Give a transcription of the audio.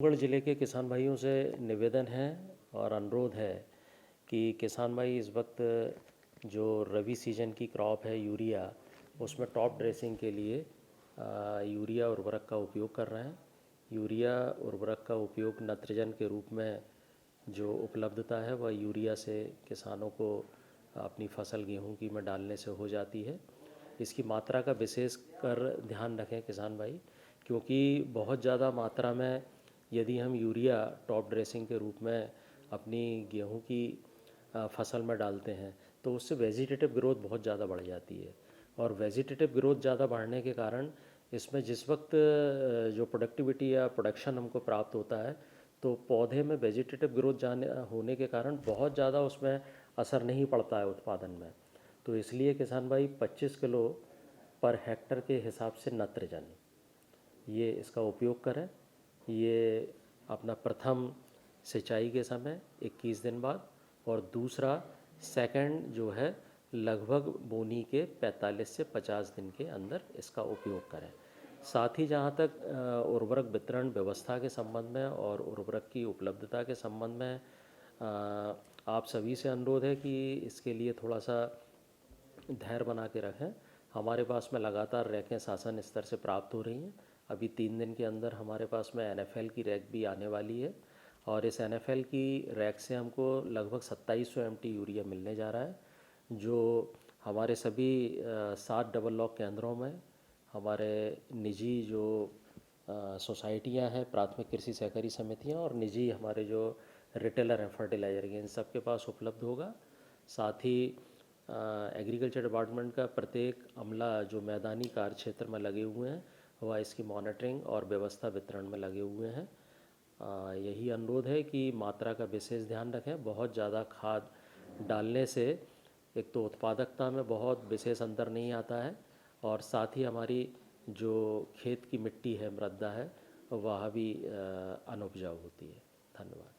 टिकमगढ़ ज़िले के किसान भाइयों से निवेदन है और अनुरोध है कि किसान भाई इस वक्त जो रबी सीजन की क्रॉप है यूरिया, उसमें टॉप ड्रेसिंग के लिए यूरिया उर्वरक का उपयोग कर रहे हैं। यूरिया उर्वरक का उपयोग नत्रजन के रूप में जो उपलब्धता है वह यूरिया से किसानों को अपनी फसल गेहूं की में डालने से हो जाती है। इसकी मात्रा का विशेष कर ध्यान रखें किसान भाई, क्योंकि बहुत ज़्यादा मात्रा में यदि हम यूरिया टॉप ड्रेसिंग के रूप में अपनी गेहूं की फसल में डालते हैं तो उससे वेजिटेटिव ग्रोथ बहुत ज़्यादा बढ़ जाती है। और वेजिटेटिव ग्रोथ ज़्यादा बढ़ने के कारण इसमें जिस वक्त जो प्रोडक्टिविटी या प्रोडक्शन हमको प्राप्त होता है तो पौधे में वेजिटेटिव ग्रोथ जाने होने के कारण बहुत ज़्यादा उसमें असर नहीं पड़ता है उत्पादन में। तो इसलिए किसान भाई 25 किलो पर हेक्टर के हिसाब से नत्रजन ये इसका उपयोग करें। ये अपना प्रथम सिंचाई के समय 21 दिन बाद, और दूसरा सेकंड जो है लगभग बोनी के 45 से 50 दिन के अंदर इसका उपयोग करें। साथ ही जहाँ तक उर्वरक वितरण व्यवस्था के संबंध में और उर्वरक की उपलब्धता के संबंध में आप सभी से अनुरोध है कि इसके लिए थोड़ा सा धैर्य बना के रखें। हमारे पास में लगातार रैकें शासन स्तर से प्राप्त हो रही हैं। अभी 3 दिन के अंदर हमारे पास में एनएफएल की रैक भी आने वाली है, और इस एनएफएल की रैक से हमको लगभग 2700 एमटी यूरिया मिलने जा रहा है, जो हमारे सभी 7 डबल लॉक केंद्रों में हमारे निजी जो सोसाइटियां हैं, प्राथमिक कृषि सहकारी समितियां, और निजी हमारे जो रिटेलर हैं फर्टिलाइज़र के, इन सब के पास उपलब्ध होगा। साथ ही एग्रीकल्चर डिपार्टमेंट का प्रत्येक अमला जो मैदानी कार्य क्षेत्र में लगे हुए हैं वह इसकी मॉनिटरिंग और व्यवस्था वितरण में लगे हुए हैं। यही अनुरोध है कि मात्रा का विशेष ध्यान रखें। बहुत ज़्यादा खाद डालने से एक तो उत्पादकता में बहुत विशेष अंतर नहीं आता है, और साथ ही हमारी जो खेत की मिट्टी है, मृदा है, वह भी अनुपजाऊ होती है। धन्यवाद।